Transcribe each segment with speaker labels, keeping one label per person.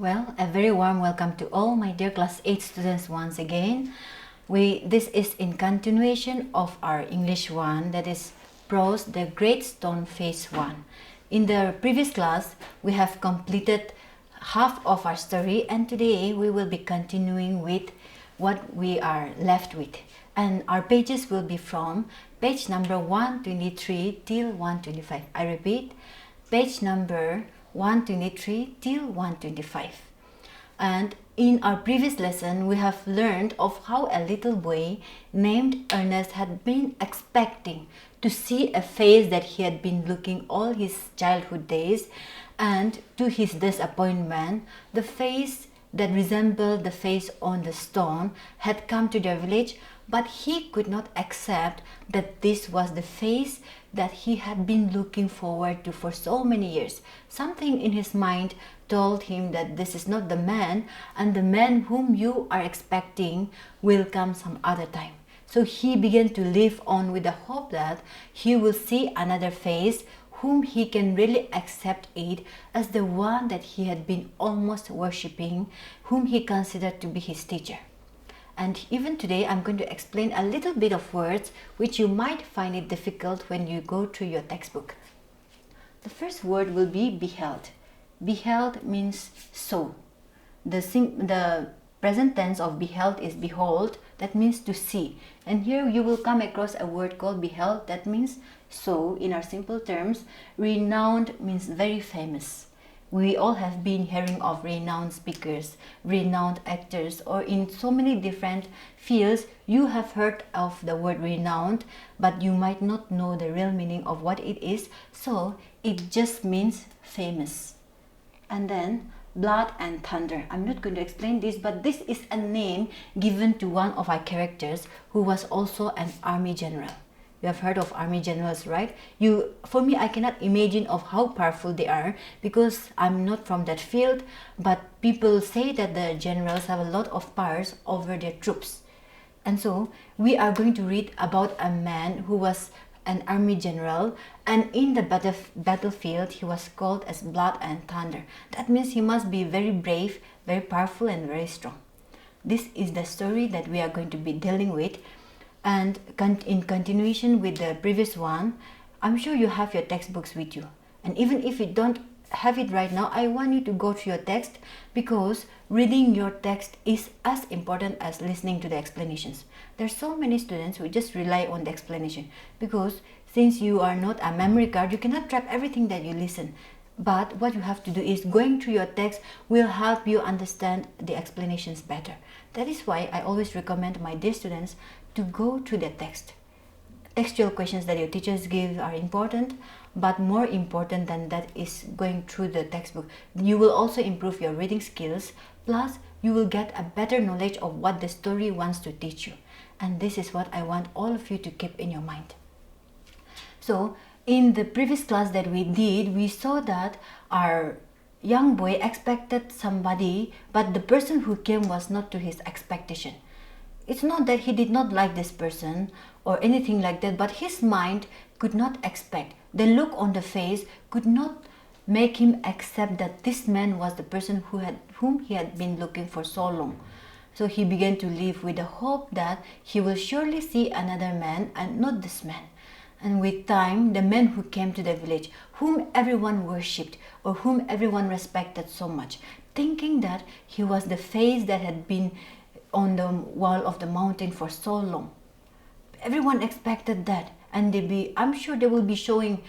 Speaker 1: Well, a very warm welcome to all my dear class 8 students once again. This is in continuation of our English 1, that is Prose, the Great Stone Face 1. In the previous class, we have completed half of our story, and today we will be continuing with what we are left with. And our pages will be from page number 123 till 125. I repeat, page number 123 till 125. And in our previous lesson, we have learned of how a little boy named Ernest had been expecting to see a face that he had been looking all his childhood days, and to his disappointment, the face that resembled the face on the stone had come to their village, but he could not accept that this was the face that he had been looking forward to for so many years. Something in his mind told him that this is not the man, and the man whom you are expecting will come some other time. So he began to live on with the hope that he will see another face whom he can really accept it as the one that he had been almost worshipping, whom he considered to be his teacher. And even today, I'm going to explain a little bit of words which you might find it difficult when you go through your textbook. The first word will be beheld. Beheld means saw. The present tense of beheld is behold, that means to see. And here you will come across a word called beheld, that means saw. In our simple terms, renowned means very famous. We all have been hearing of renowned speakers, renowned actors, or in so many different fields, you have heard of the word renowned, but you might not know the real meaning of what it is, so it just means famous. And then, blood and thunder. I'm not going to explain this, but this is a name given to one of our characters who was also an army general. You have heard of army generals, right? For me, I cannot imagine of how powerful they are because I'm not from that field, but people say that the generals have a lot of powers over their troops. And so we are going to read about a man who was an army general, and in the battlefield he was called as blood and thunder. That means he must be very brave, very powerful, and very strong. This is the story that we are going to be dealing with. And in continuation with the previous one, I'm sure you have your textbooks with you. And even if you don't have it right now, I want you to go through your text, because reading your text is as important as listening to the explanations. There are so many students who just rely on the explanation, because since you are not a memory card, you cannot trap everything that you listen. But what you have to do is going through your text will help you understand the explanations better. That is why I always recommend my dear students to go through the text. Textual questions that your teachers give are important, but more important than that is going through the textbook. You will also improve your reading skills, plus you will get a better knowledge of what the story wants to teach you. And this is what I want all of you to keep in your mind. So, in the previous class that we did, we saw that our young boy expected somebody, but the person who came was not to his expectation. It's not that he did not like this person or anything like that, but his mind could not expect. The look on the face could not make him accept that this man was the person whom he had been looking for so long. So he began to live with the hope that he will surely see another man and not this man. And with time, the man who came to the village, whom everyone worshipped or whom everyone respected so much, thinking that he was the face that had been on the wall of the mountain for so long. Everyone expected that, and I'm sure they will be showing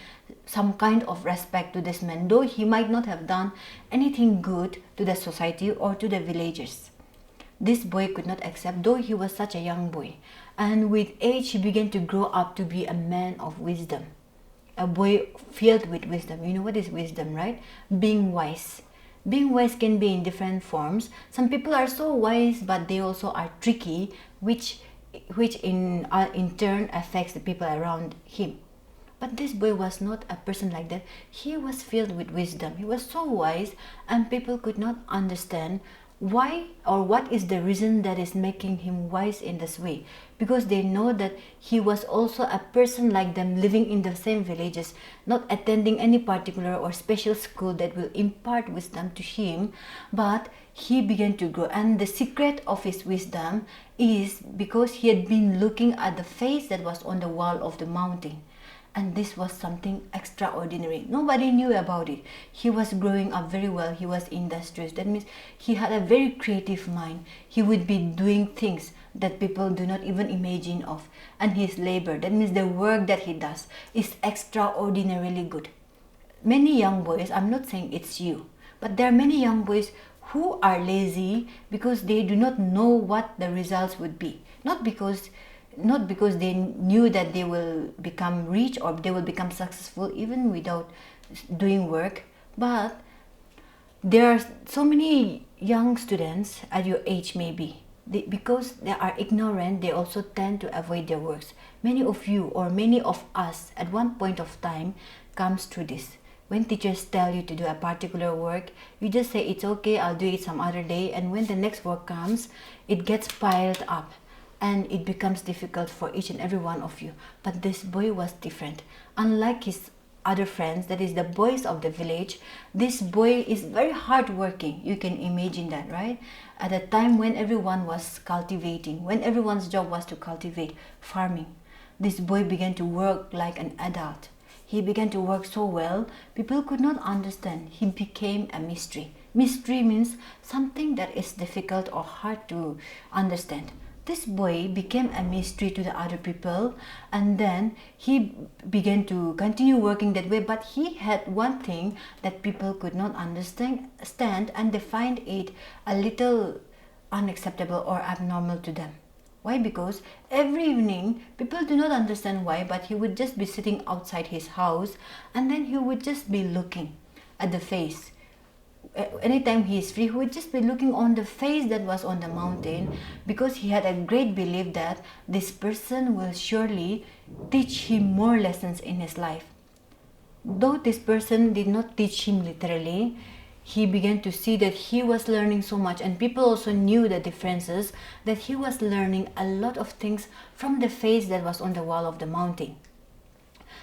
Speaker 1: some kind of respect to this man, though he might not have done anything good to the society or to the villagers. This boy could not accept, though he was such a young boy. And with age, he began to grow up to be a man of wisdom. A boy filled with wisdom. You know what is wisdom, right? Being wise. Being wise can be in different forms. Some people are so wise, but they also are tricky, which in turn affects the people around him. But this boy was not a person like that. He was filled with wisdom. He was so wise, and people could not understand Why, or what is the reason that is making him wise in this way? Because they know that he was also a person like them, living in the same villages, not attending any particular or special school that will impart wisdom to him, but he began to grow. And the secret of his wisdom is because he had been looking at the face that was on the wall of the mountain. And this was something extraordinary. Nobody knew about it. He was growing up very well. He was industrious. That means he had a very creative mind. He would be doing things that people do not even imagine of. And his labor, that means the work that he does, is extraordinarily good. Many young boys, I'm not saying it's you, but there are many young boys who are lazy because they do not know what the results would be. Not because they knew that they will become rich or they will become successful even without doing work, but there are so many young students at your age maybe, because they are ignorant, they also tend to avoid their works. Many of you or many of us at one point of time comes through this. When teachers tell you to do a particular work, you just say it's okay, I'll do it some other day, and when the next work comes, it gets piled up and it becomes difficult for each and every one of you. But this boy was different. Unlike his other friends, that is the boys of the village, this boy is very hardworking. You can imagine that, right? At a time when everyone was cultivating, when everyone's job was to cultivate, farming, this boy began to work like an adult. He began to work so well, people could not understand. He became a mystery. Mystery means something that is difficult or hard to understand. This boy became a mystery to the other people, and then he began to continue working that way, but he had one thing that people could not understand, and they find it a little unacceptable or abnormal to them. Why? Because every evening, people do not understand why, but he would just be sitting outside his house, and then he would just be looking at the face. Anytime he is free, he would just be looking on the face that was on the mountain, because he had a great belief that this person will surely teach him more lessons in his life. Though this person did not teach him literally, he began to see that he was learning so much, and people also knew the differences, that he was learning a lot of things from the face that was on the wall of the mountain.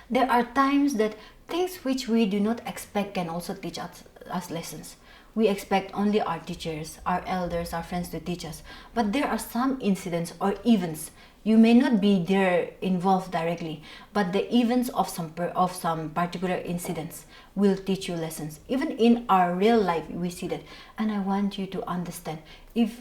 Speaker 1: There are times that things which we do not expect can also teach us lessons. We expect only our teachers, our elders, our friends to teach us. But there are some incidents or events. You may not be there involved directly, but the events of some particular incidents will teach you lessons. Even in our real life, we see that. And I want you to understand, if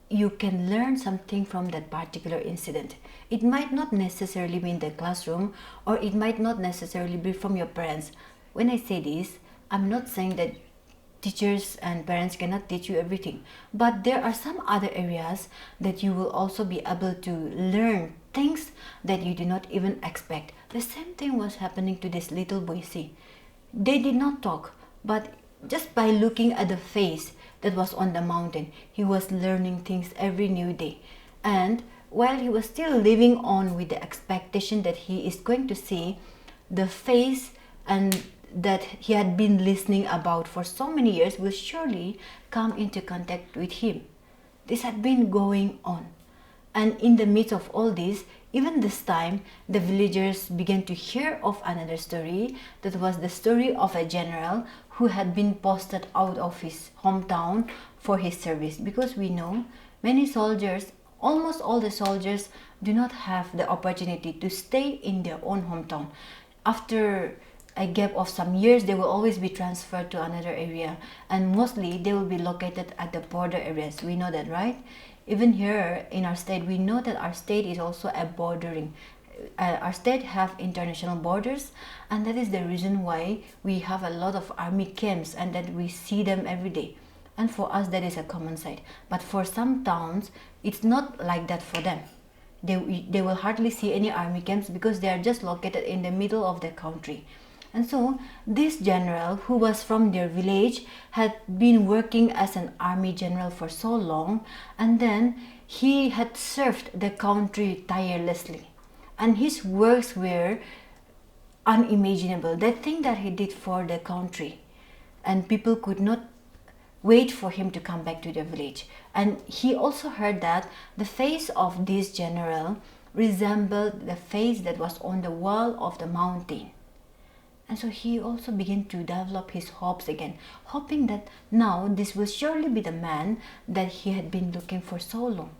Speaker 1: you can learn something from that particular incident, it might not necessarily be in the classroom, or it might not necessarily be from your parents. When I say this, I'm not saying that teachers and parents cannot teach you everything, but there are some other areas that you will also be able to learn things that you did not even expect. The same thing was happening to this little boy. See, they did not talk, but just by looking at the face that was on the mountain, he was learning things every new day. And while he was still living on with the expectation that he is going to see the face and that he had been listening about for so many years will surely come into contact with him. This had been going on. And in the midst of all this, even this time, the villagers began to hear of another story. That was the story of a general who had been posted out of his hometown for his service. Because we know many soldiers, almost all the soldiers, do not have the opportunity to stay in their own hometown. After a gap of some years, they will always be transferred to another area, and mostly they will be located at the border areas. We know that, right? Even here in our state, we know that our state is also a bordering. Our state have international borders, and that is the reason why we have a lot of army camps and that we see them every day. And for us, that is a common sight. But for some towns, it's not like that for them. They will hardly see any army camps because they are just located in the middle of the country. And so this general, who was from their village, had been working as an army general for so long, and then he had served the country tirelessly. And his works were unimaginable. The thing that he did for the country, and people could not wait for him to come back to the village. And he also heard that the face of this general resembled the face that was on the wall of the mountain. And so he also began to develop his hopes again, hoping that now this will surely be the man that he had been looking for so long.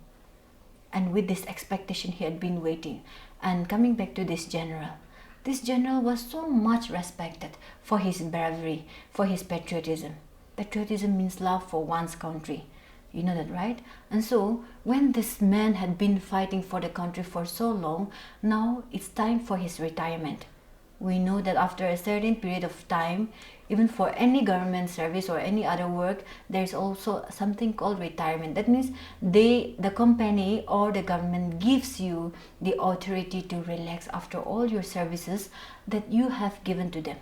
Speaker 1: And with this expectation, he had been waiting. And coming back to this general was so much respected for his bravery, for his patriotism. Patriotism means love for one's country. You know that, right? And so when this man had been fighting for the country for so long, now it's time for his retirement. We know that after a certain period of time, even for any government service or any other work, there is also something called retirement. That means the company or the government gives you the authority to relax after all your services that you have given to them.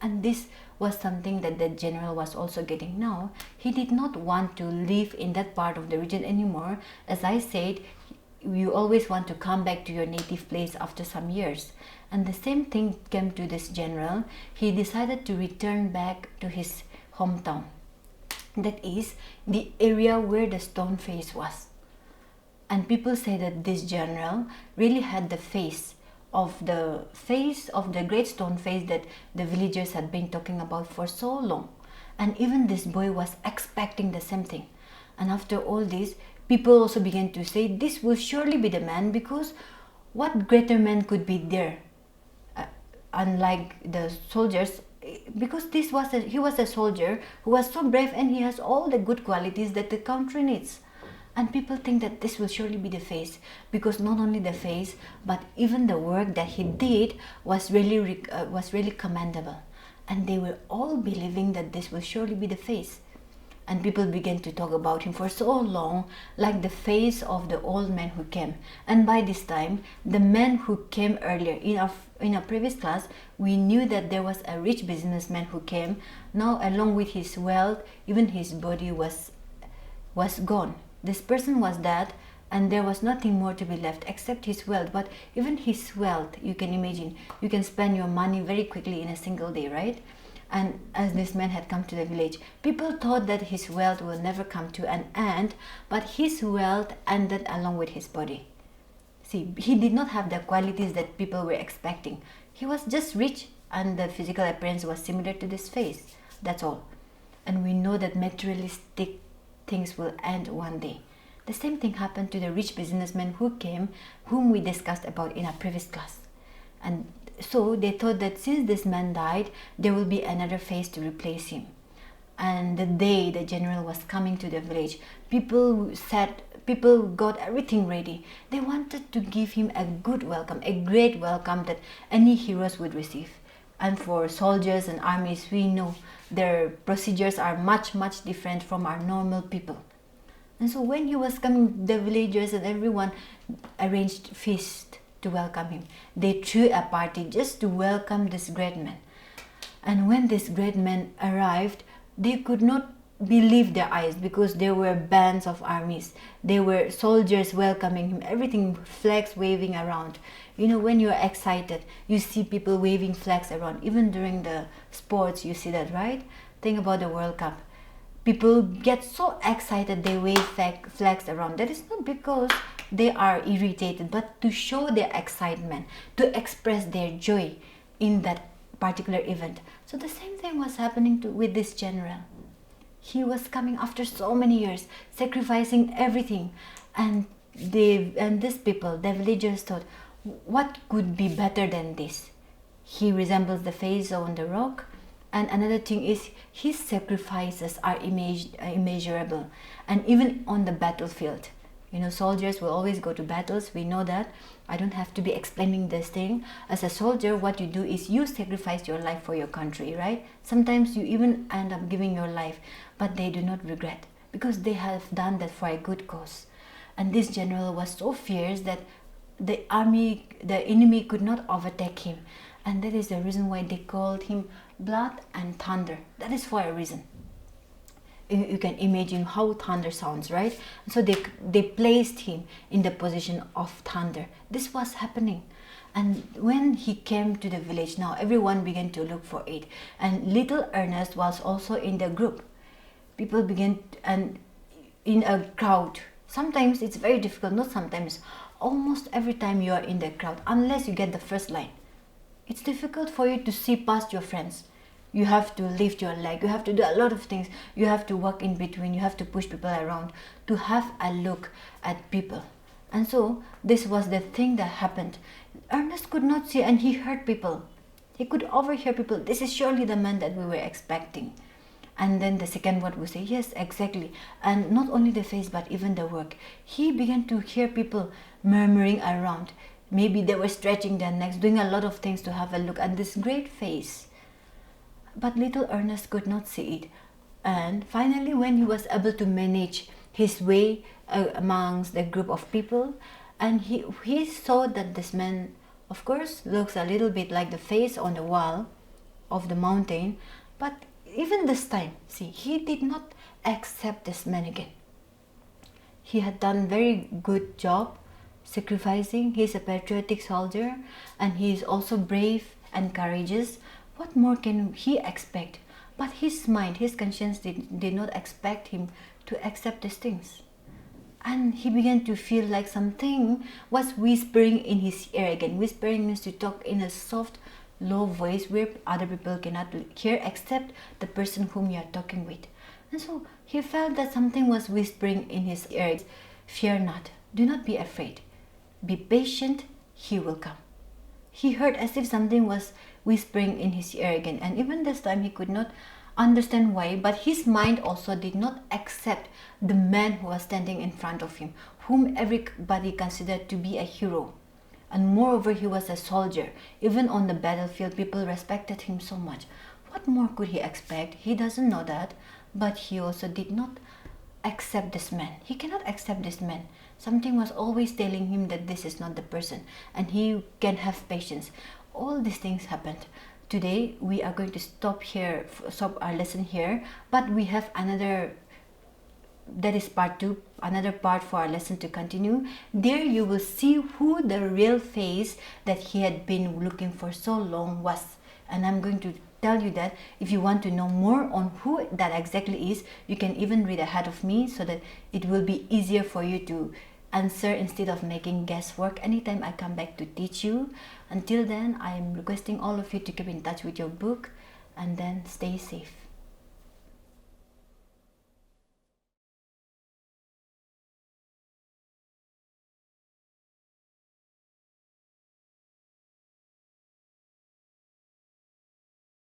Speaker 1: And this was something that the general was also getting now. He did not want to live in that part of the region anymore. As I said, you always want to come back to your native place after some years. And the same thing came to this general. He decided to return back to his hometown. That is the area where the stone face was. And people say that this general really had the face of the great stone face that the villagers had been talking about for so long. And even this boy was expecting the same thing. And after all this, people also began to say this will surely be the man, because what greater man could be there? Unlike the soldiers, because he was a soldier who was so brave and he has all the good qualities that the country needs. And people think that this will surely be the face, because not only the face, but even the work that he did was really commendable. And they were all believing that this will surely be the face. And people began to talk about him for so long, like the face of the old man who came. And by this time, the man who came earlier in our previous class, we knew that there was a rich businessman who came. Now, along with his wealth, even his body was gone. This person was dead, and there was nothing more to be left except his wealth. But even his wealth, you can imagine, you can spend your money very quickly in a single day, right? And as this man had come to the village, people thought that his wealth will never come to an end, but his wealth ended along with his body. See, he did not have the qualities that people were expecting. He was just rich, and the physical appearance was similar to this face. That's all. And we know that materialistic things will end one day. The same thing happened to the rich businessman who came, whom we discussed about in our previous class. And so they thought that since this man died, there will be another face to replace him. And the day the general was coming to the village, people got everything ready. They wanted to give him a good welcome, a great welcome that any heroes would receive. And for soldiers and armies, we know their procedures are much different from our normal people. And so when he was coming, the villagers and everyone arranged feast to welcome him. They threw a party just to welcome this great man. And when this great man arrived, they could not believe their eyes, because there were bands of armies. There were soldiers welcoming him, everything, flags waving around. You know, when you're excited, you see people waving flags around. Even during the sports, you see that, right? Think about the World Cup. People get so excited, they wave flags around. That is not because they are irritated, but to show their excitement, to express their joy in that particular event. So the same thing was happening with this general. He was coming after so many years, sacrificing everything. And these people, the villagers, thought, what could be better than this? He resembles the face on the rock. And another thing is, his sacrifices are immeasurable. And even on the battlefield, you know, soldiers will always go to battles. We know that. I don't have to be explaining this thing. As a soldier, what you do is you sacrifice your life for your country, right? Sometimes you even end up giving your life, but they do not regret, because they have done that for a good cause. And this general was so fierce that the enemy could not overtake him. And that is the reason why they called him Blood and Thunder. That is for a reason. You can imagine how thunder sounds, right? So they placed him in the position of thunder. This was happening. And when he came to the village, now everyone began to look for it. And little Ernest was also in the group. people begin, and in a crowd, sometimes it's very difficult, not sometimes, almost every time you are in the crowd, unless you get the first line, it's difficult for you to see past your friends. You have to lift your leg, you have to do a lot of things, you have to walk in between, you have to push people around to have a look at people. And so this was the thing that happened. Ernest could not see, and he heard people. He could overhear people. This is surely the man that we were expecting. And then the second word will say, yes, exactly. And not only the face, but even the work. He began to hear people murmuring around. Maybe they were stretching their necks, doing a lot of things to have a look at this great face. But little Ernest could not see it. And finally, when he was able to manage his way amongst the group of people, and he saw that this man, of course, looks a little bit like the face on the wall of the mountain, but even this time, see, he did not accept this man again. He had done very good job sacrificing. He's a patriotic soldier, and he is also brave and courageous. What more can he expect? But his mind, his conscience did not expect him to accept these things. And he began to feel like something was whispering in his ear again. Whispering means to talk in a soft, low voice where other people cannot hear except the person whom you are talking with. And so he felt that something was whispering in his ear. Fear not, do not be afraid. Be patient, he will come. He heard as if something was whispering in his ear again, and even this time he could not understand why, but his mind also did not accept the man who was standing in front of him, whom everybody considered to be a hero. And moreover, he was a soldier. Even on the battlefield, people respected him so much. What more could he expect? He doesn't know that, but he also did not accept this man. He cannot accept this man. Something was always telling him that this is not the person, and he can have patience. All these things happened. Today we are going to stop our lesson here, but we have another, that is part 2, another part for our lesson to continue. There you will see who the real face that he had been looking for so long was. And I'm going to tell you that if you want to know more on who that exactly is, you can even read ahead of me so that it will be easier for you to answer instead of making guesswork anytime I come back to teach you. Until then, I am requesting all of you to keep in touch with your book, and then stay safe.